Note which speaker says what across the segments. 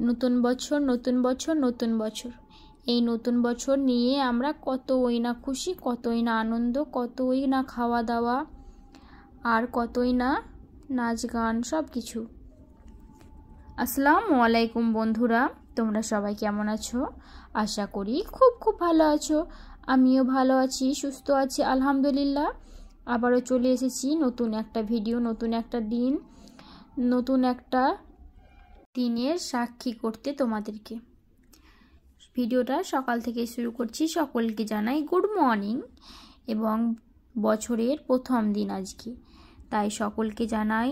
Speaker 1: নতুন বছর নতুন বছর নতুন বছর। এই নতুন বছর নিয়ে আমরা কতই না খুশি, কতই না আনন্দ, কতই না খাওয়া দাওয়া, আর কতই না নাচ গান, সব কিছু। আসসালামু আলাইকুম বন্ধুরা, তোমরা সবাই কেমন আছো? আশা করি খুব খুব ভালো আছো। আমিও ভালো আছি, সুস্থ আছি আলহামদুলিল্লাহ। আবারও চলে এসেছি নতুন একটা ভিডিও, নতুন একটা দিন, নতুন একটা দিনের সাক্ষী করতে তোমাদেরকে। ভিডিওটা সকাল থেকে শুরু করছি। সকলকে জানাই গুড মর্নিং এবং বছরের প্রথম দিন আজকে, তাই সকলকে জানাই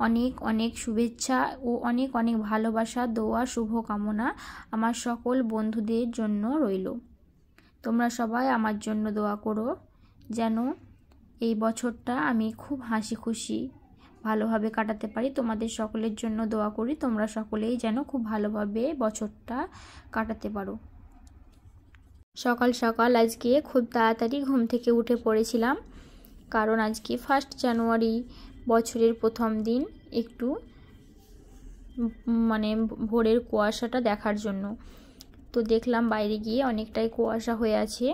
Speaker 1: অনেক অনেক শুভেচ্ছা ও অনেক অনেক ভালোবাসা, দোয়া, শুভকামনা আমার সকল বন্ধুদের জন্য রইল। তোমরা সবাই আমার জন্য দোয়া করো যেন এই বছরটা আমি খুব হাসি খুশি ভালোভাবে কাটাতে পারি। তোমাদের সকলের জন্য দোয়া করি তোমরা সকলেই যেন খুব ভালোভাবে বছরটা কাটাতে পারো। সকাল সকাল আজকে খুব তাড়াতাড়ি ঘুম থেকে উঠে পড়েছিলাম, কারণ আজকে 1 জানুয়ারি, বছরের প্রথম দিন। একটু ভোরের কুয়াশাটা দেখার জন্য তো দেখলাম বাইরে গিয়ে অনেকটাই কুয়াশা হয়ে আছে,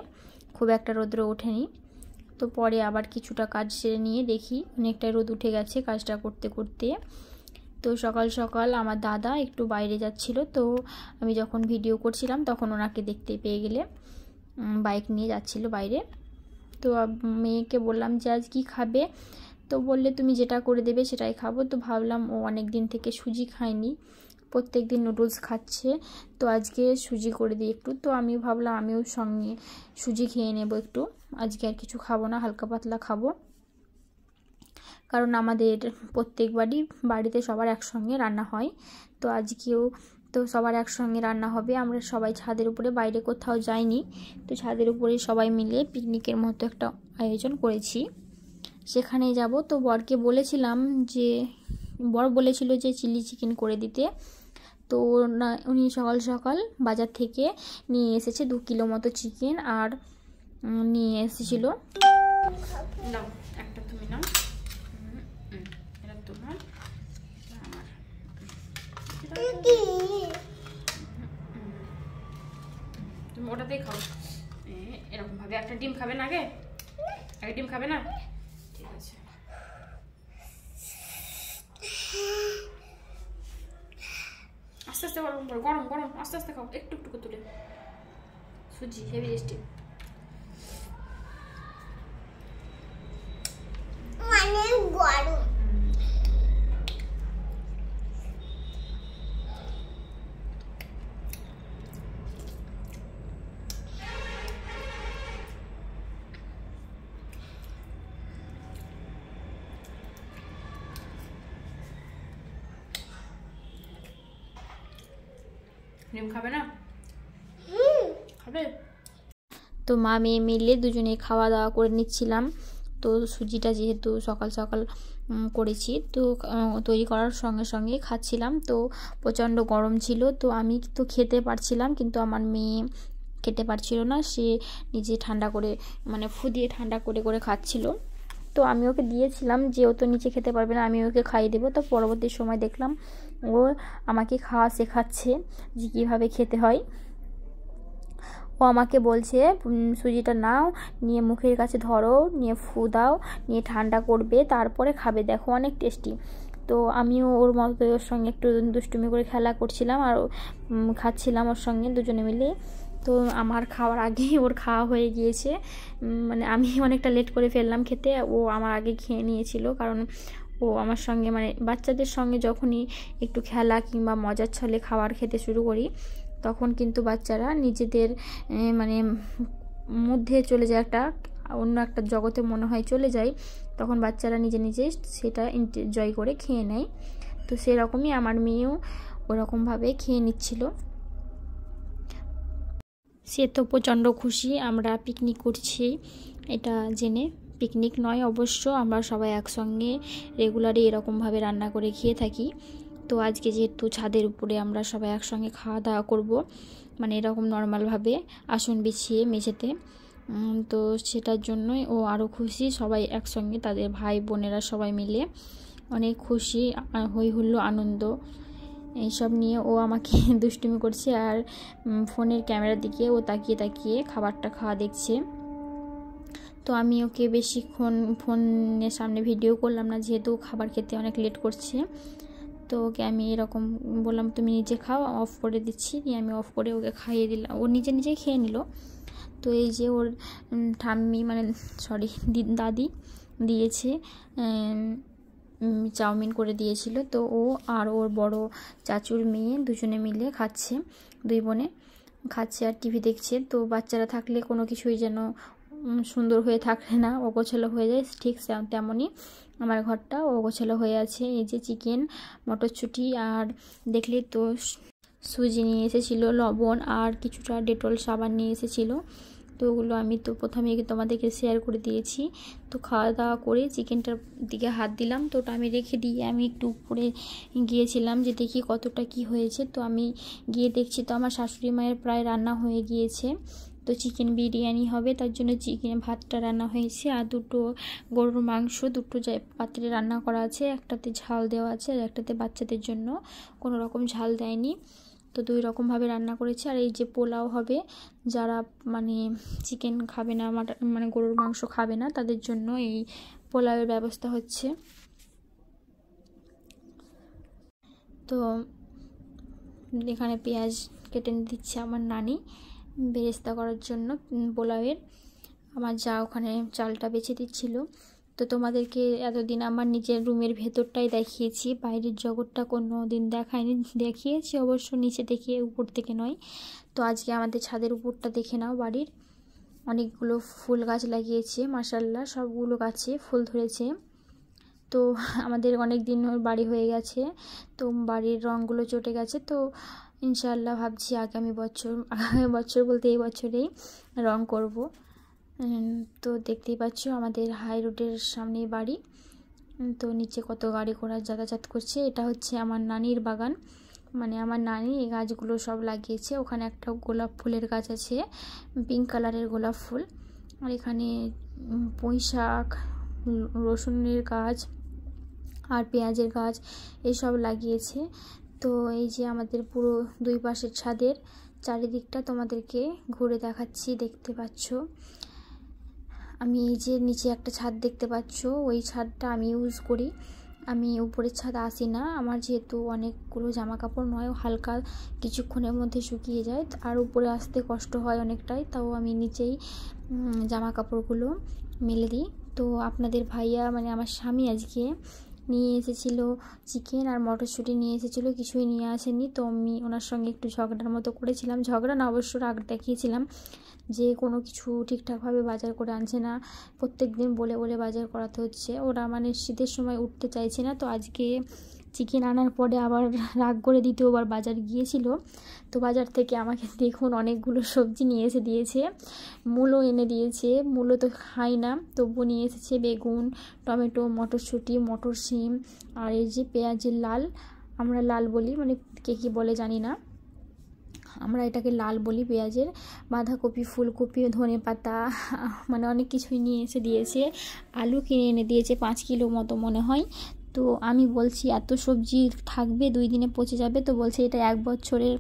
Speaker 1: খুব একটা রোদ্র ওঠেনি। তো পরে আবার কিছুটা কাজ সেরে নিয়ে দেখি অনেকটাই রোদ উঠে গেছে কাজটা করতে করতে। তো সকাল সকাল আমার দাদা একটু বাইরে যাচ্ছিল, তো আমি যখন ভিডিও করছিলাম তখন ওনাকে দেখতে পেয়ে গেলে বাইক নিয়ে যাচ্ছিল বাইরে। তো মেয়েকে বললাম যে আজ কী খাবে, তো বললে তুমি যেটা করে দেবে সেটাই খাবো। তো ভাবলাম ও অনেক দিন থেকে সুজি খায়নি, প্রত্যেক দিন নুডলস খাচ্ছে, তো আজকে সুজি করে দিই একটু। তো আমি ভাবলাম আমিও সঙ্গে সুজি খেয়ে নেব একটু, আজকে আর কিছু খাবো না, হালকা পাতলা খাবো। কারণ আমাদের প্রত্যেকবারই বাড়িতে সবার একসঙ্গে রান্না হয়, তো আজকেও তো সবার একসঙ্গে রান্না হবে। আমরা সবাই ছাদের উপরে, বাইরে কোথাও যাইনি, তো ছাদের উপরে সবাই মিলে পিকনিকের মতো একটা আয়োজন করেছি, সেখানেই যাব। তো বরকে বলেছিলাম যে, বর বলেছিল যে চিলি চিকেন করে দিতে, তো না উনি সকাল সকাল বাজার থেকে নিয়ে এসেছে 2 কিলো মতো চিকেন, আর নিয়ে এসেছিলো নাও একটা, তুমি নাও, এটা তোমার, আমার তুমি ওটাতেই খাও। এরকম ভাবে একটা ডিম খাবে না, আগে আগে ডিম খাবে না? ঠিক আছে, আস্তে আস্তে গরম গরম গরম, আস্তে আস্তে খাও, একটু একটু তুলে। সুজি হেভি টেস্টি। গরম ডিম খাবে না? খাবে। তো মা মেয়ে মিলে দুজনে খাওয়া দাওয়া করে নিচ্ছিলাম। তো সুজিটা যেহেতু সকাল সকাল করেছি, তো তৈরি করার সঙ্গে সঙ্গে খাচ্ছিলাম। তো প্রচণ্ড গরম ছিল, তো আমি তো খেতে পারছিলাম, কিন্তু আমার মেয়ে খেতে পারছিল না, সে নিজে ঠান্ডা করে ফু দিয়ে ঠান্ডা করে করে খাচ্ছিল। তো আমি ওকে দিয়েছিলাম যে ও তো নিচে খেতে পারবে না, আমি ওকে খাইয়ে দেবো। তো পরবর্তী সময় দেখলাম ও আমাকে খাওয়া শেখাচ্ছে যে কীভাবে খেতে হয়। ও আমাকে বলছে সুজিটা নাও, নিয়ে মুখের কাছে ধরো, নিয়ে ফু দাও, নিয়ে ঠান্ডা করবে, তারপরে খাবে, দেখো অনেক টেস্টি। তো আমিও ওর মতো ওর সঙ্গে একটু দুষ্টুমি করে খেলা করছিলাম আর খাচ্ছিলাম ওর সঙ্গে দুজনে মিলে। তো আমার খাওয়ার আগেই ওর খাওয়া হয়ে গিয়েছে, আমি অনেকটা লেট করে ফেললাম খেতে, ও আমার আগে খেয়ে নিয়েছিল। কারণ ও আমার সঙ্গে বাচ্চাদের সঙ্গে যখনই একটু খেলা কিংবা মজার ছলে খাবার খেতে শুরু করি, তখন কিন্তু বাচ্চারা নিজেদের মধ্যে চলে যায়, অন্য একটা জগতে মনে হয় চলে যায়, তখন বাচ্চারা নিজে নিজে সেটা এনজয় করে খেয়ে নেয়। তো সেরকমই আমার মেয়েও ওরকমভাবে খেয়ে নিচ্ছিল। সে তো প্রচণ্ড খুশি আমরা পিকনিক করছি এটা জেনে। পিকনিক নয় অবশ্য, আমরা সবাই একসঙ্গে রেগুলারই এরকমভাবে রান্না করে খেয়ে থাকি। তো আজকে যেহেতু ছাদের উপরে আমরা সবাই একসঙ্গে খাওয়া দাওয়া করব, এরকম নর্মালভাবে আসন বিছিয়ে মেঝেতে, তো সেটার জন্যই ও আরও খুশি। সবাই একসঙ্গে, তাদের ভাই বোনেরা সবাই মিলে অনেক খুশি, হই হুল্লো আনন্দ এইসব নিয়ে ও আমাকে দুষ্টুমি করছে, আর ফোনের ক্যামেরার দিকে ও তাকিয়ে তাকিয়ে খাবারটা খাওয়া দেখছে। তো আমি ওকে বেশিক্ষণ ফোনের সামনে ভিডিও করলাম না, যেহেতু খাবার খেতে অনেক লেট করছে। তো ওকে আমি এরকম বললাম, তুমি নিজে খাও, অফ করে দিচ্ছি। নিয়ে আমি অফ করে ওকে খাইয়ে দিলাম, ও নিজে নিজেই খেয়ে নিল। তো এই যে ওর ঠাম্মি মানে সরি দাদি দিয়েছে, চাউমিন করে দিয়েছিল। তো ও আর ওর বড় চাচুর মেয়ে দুজনে মিলে খাচ্ছে, দুই বোনে খাচ্ছে আর টিভি দেখছে। তো বাচ্চারা থাকলে কোনো কিছুই যেন সুন্দর হয়ে থাকে না, অগোছালো হয়ে যায়, ঠিক তেমনই আমার ঘরটা অগোছালো হয়ে আছে। এই যে চিকেন, মটরশুঁটি, আর দেখলে তো সুজি নিয়ে এসেছিলো, লবণ আর কিছুটা ডেটল সাবান নিয়ে এসেছিলো। তো ওগুলো আমি তো প্রথমে তোমাদেরকে শেয়ার করে দিয়েছি। তো খাওয়া দাওয়া করে চিকেনটার দিকে হাত দিলাম, তো ওটা আমি রেখে দিয়ে আমি একটু উপরে গিয়েছিলাম যে দেখি কতটা কি হয়েছে। তো আমি গিয়ে দেখছি তো আমার শাশুড়ি মায়ের প্রায় রান্না হয়ে গিয়েছে। তো চিকেন বিরিয়ানি হবে, তার জন্য চিকেন ভাতটা রান্না হয়েছে, আর দুটো গরুর মাংস দুটো পাত্রে রান্না করা আছে, একটাতে ঝাল দেওয়া আছে আর একটাতে বাচ্চাদের জন্য কোনো রকম ঝাল দেয়নি। তো দুই রকমভাবে রান্না করেছে। আর এই যে পোলাও হবে, যারা মানে চিকেন খাবে না, মানে গরুর মাংস খাবে না, তাদের জন্য এই পোলাওয়ের ব্যবস্থা হচ্ছে। তো এখানে পেঁয়াজ কেটে দিচ্ছে আমার নানি বেরেস্তা করার জন্য পোলাওয়ের। আমার যা ওখানে চালটা বেছে দিচ্ছিল। তো তোমাদেরকে এতদিন আমার নিজের রুমের ভেতরটাই দেখিয়েছি, বাইরের জগৎটা কোনো দিন দেখায়নি। দেখিয়েছি অবশ্য নিচে থেকে, উপর থেকে নয়। তো আজকে আমাদের ছাদের উপরটা দেখে নাও। বাড়ির অনেকগুলো ফুল গাছ লাগিয়েছে, মাশাআল্লাহ সবগুলো গাছে ফুল ধরেছে। তো আমাদের অনেক দিন বাড়ি হয়ে গেছে, তো বাড়ির রঙগুলো চটে গেছে। তো ইনশাআল্লাহ ভাবছি আগামী বছর বলতে এই বছরেই রং করব। তো দেখতেই পাচ্ছ আমাদের হাই রোডের সামনে বাড়ি। তো নিচে কত গাড়ি ঘোড়া যাতায়াত করছে। এটা হচ্ছে আমার নানির বাগান, মানে আমার নানি এই গাছগুলো সব লাগিয়েছে। ওখানে একটা গোলাপ ফুলের গাছ আছে, পিঙ্ক কালারের গোলাপ ফুল। আর এখানে পুঁই শাক, রসুনের গাছ আর পেঁয়াজের গাছ এসব লাগিয়েছে। তো এই যে আমাদের পুরো দুই পাশের ছাদের চারিদিকটা তোমাদেরকে ঘুরে দেখাচ্ছি, দেখতে পাচ্ছ। আমি এই যে নিচে একটা ছাদ দেখতে পাচ্ছ, ওই ছাদটা আমি ইউজ করি। আমি উপরের ছাদ আসি না, আমার যেহেতু অনেকগুলো জামা কাপড় নয়, হালকা কিছুক্ষণের মধ্যে শুকিয়ে যায়, আর উপরে আসতে কষ্ট হয় অনেকটাই। তাও আমি নিচেই জামা কাপড়গুলো মেলে দিই। তো আপনাদের ভাইয়া মানে আমার স্বামী আজকে নিয়ে এসেছিলো চিকেন আর মটরশুঁটি নিয়ে এসেছিলো, কিছুই নিয়ে আসেনি। তো আমি ওনার সঙ্গে একটু ঝগড়ার মতো করেছিলাম, ঝগড়া না অবশ্য রাগ দেখিয়েছিলাম, যে কোনো কিছু ঠিকঠাকভাবে বাজার করে আনছে না, প্রত্যেক দিন বলে বলে বাজার করাতে হচ্ছে। ওরা মানে শীতের সময় উঠতে চাইছে না। তো আজকে চিকেন আনার পরে আবার রাগ করে দ্বিতীয়বার বাজার গিয়েছিল। তো বাজার থেকে আমাকে দেখুন অনেকগুলো সবজি নিয়ে এসে দিয়েছে, মূলও এনে দিয়েছে। মূলো তো খাই না, তবু নিয়ে এসেছে বেগুন, টমেটো, মটরশুঁটি, মটর শিম, আর এই যে পেঁয়াজের লাল, আমরা লাল বলি, মানে কে কী বলে জানি না, আমরা এটাকে লাল বলি পেঁয়াজের, বাঁধাকপি, ফুলকপি, ধনেপাতা, মানে অনেক কিছুই নিয়ে এসে দিয়েছে। আলু কিনে এনে দিয়েছে 5 কিলো মতো মনে হয়। তো আমি বলছি এত সবজি থাকবে, 2 দিনে পচে যাবে। তো বলছে এটা 1 বছরের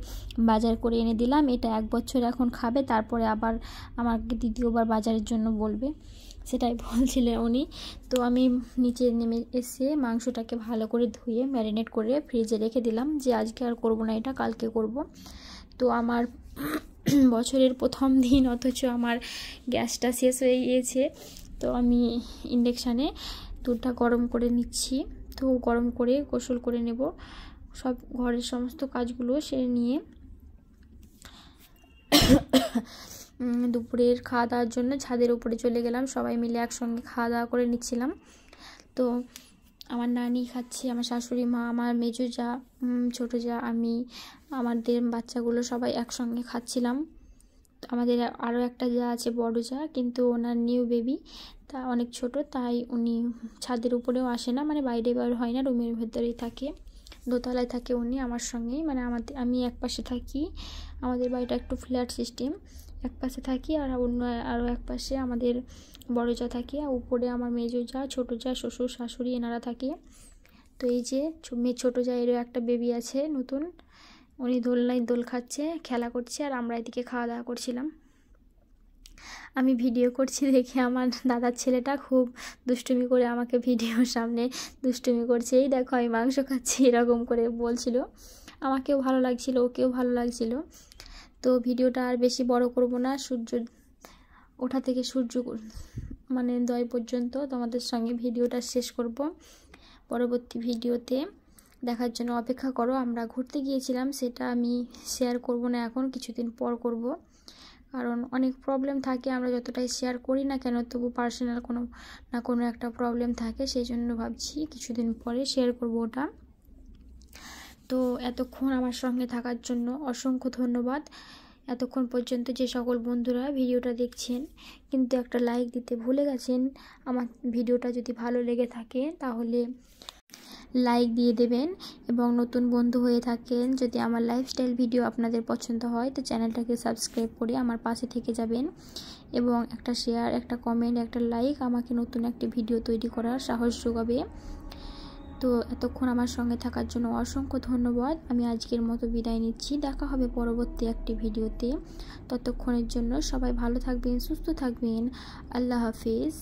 Speaker 1: বাজার করে এনে দিলাম, এটা 1 বছর এখন খাবে, তারপরে আবার আমাকে দ্বিতীয়বার বাজারের জন্য বলবে, সেটাই বলছিলেন উনি। তো আমি নিচে নেমে এসে মাংসটাকে ভালো করে ধুয়ে ম্যারিনেট করে ফ্রিজে রেখে দিলাম, যে আজকে আর করব না, এটা কালকে করব। তো আমার বছরের প্রথম দিন, অথচ আমার গ্যাসটা শেষ হয়ে গিয়েছে। তো আমি ইন্ডাকশানে দুধটা গরম করে নিচ্ছি। তো গরম করে গোসল করে নেব, সব ঘরের সমস্ত কাজগুলো সেরে নিয়ে দুপুরের খাওয়া দাওয়ার জন্য ছাদের উপরে চলে গেলাম। সবাই মিলে একসঙ্গে খাওয়া দাওয়া করে নিচ্ছিলাম। তো আমার নানি খাচ্ছে, আমার শাশুড়ি মা, আমার মেজো যা, ছোটো যা, আমি, আমাদের বাচ্চাগুলো সবাই একসঙ্গে খাচ্ছিলাম। আমাদের আরও একটা যা আছে, বড় যা, কিন্তু ওনার নিউ বেবি, তা অনেক ছোট, তাই উনি ছাদের উপরেও আসে না, মানে বাইরে বার হয় না, রুমের ভেতরেই থাকে, দোতলায় থাকে উনি আমার সঙ্গেই। মানে আমি এক পাশে থাকি, আমাদের বাড়িটা একটু ফ্ল্যাট সিস্টেম, এক পাশে থাকি, আর অন্য আরও এক পাশে আমাদের বড় যা থাকে, আর উপরে আমার মেজো যা, ছোটো যা, শ্বশুর শাশুড়ি এনারা থাকে। তো এই যে ছোটো জায়েরও একটা বেবি আছে নতুন, উনি দোলনায় দোল খাচ্ছে, খেলা করছে, আর আমরা এদিকে খাওয়া দাওয়া করছিলাম। আমি ভিডিও করছি দেখে আমার দাদার ছেলেটা খুব দুষ্টুমি করে আমাকে ভিডিওর সামনে দুষ্টুমি করছে, এই দেখো আমি মাংস খাচ্ছি এরকম করে বলছিল। আমাকেও ভালো লাগছিল, ওকেও ভালো লাগছিল। তো ভিডিওটা আর বেশি বড় করব না, সূর্য ওঠা থেকে সূর্য মানে দয় পর্যন্ত তোমাদের সঙ্গে ভিডিওটা শেষ করব। পরবর্তী ভিডিওতে দেখার জন্য অপেক্ষা করো। আমরা ঘুরতে গিয়েছিলাম, সেটা আমি শেয়ার করব না এখন, কিছুদিন পর করব, কারণ অনেক প্রবলেম থাকে, আমরা যতটাই শেয়ার করি না কেন তবু পার্সোনাল কোনো না কোনো একটা প্রবলেম থাকে, সেই জন্য ভাবছি কিছুদিন পরে শেয়ার করব ওটা। তো এতক্ষণ আমার সঙ্গে থাকার জন্য অসংখ্য ধন্যবাদ। এতক্ষণ পর্যন্ত যে সকল বন্ধুরা ভিডিওটা দেখছেন কিন্তু একটা লাইক দিতে ভুলে গেছেন, আমার ভিডিওটা যদি ভালো লেগে থাকে তাহলে লাইক দিয়ে দেবেন, এবং নতুন বন্ধু হয়ে থাকেন যদি আমার লাইফস্টাইল ভিডিও আপনাদের পছন্দ হয় তো চ্যানেলটাকে সাবস্ক্রাইব করে আমার পাশে থেকে যাবেন, এবং একটা শেয়ার, একটা কমেন্ট, একটা লাইক আমাকে নতুন একটি ভিডিও তৈরি করার সাহস যোগাবে। তো এতক্ষণ আমার সঙ্গে থাকার জন্য অসংখ্য ধন্যবাদ। আমি আজকের মতো বিদায় নিচ্ছি, দেখা হবে পরবর্তী একটি ভিডিওতে। ততক্ষণের জন্য সবাই ভালো থাকবেন, সুস্থ থাকবেন। আল্লাহ হাফিজ।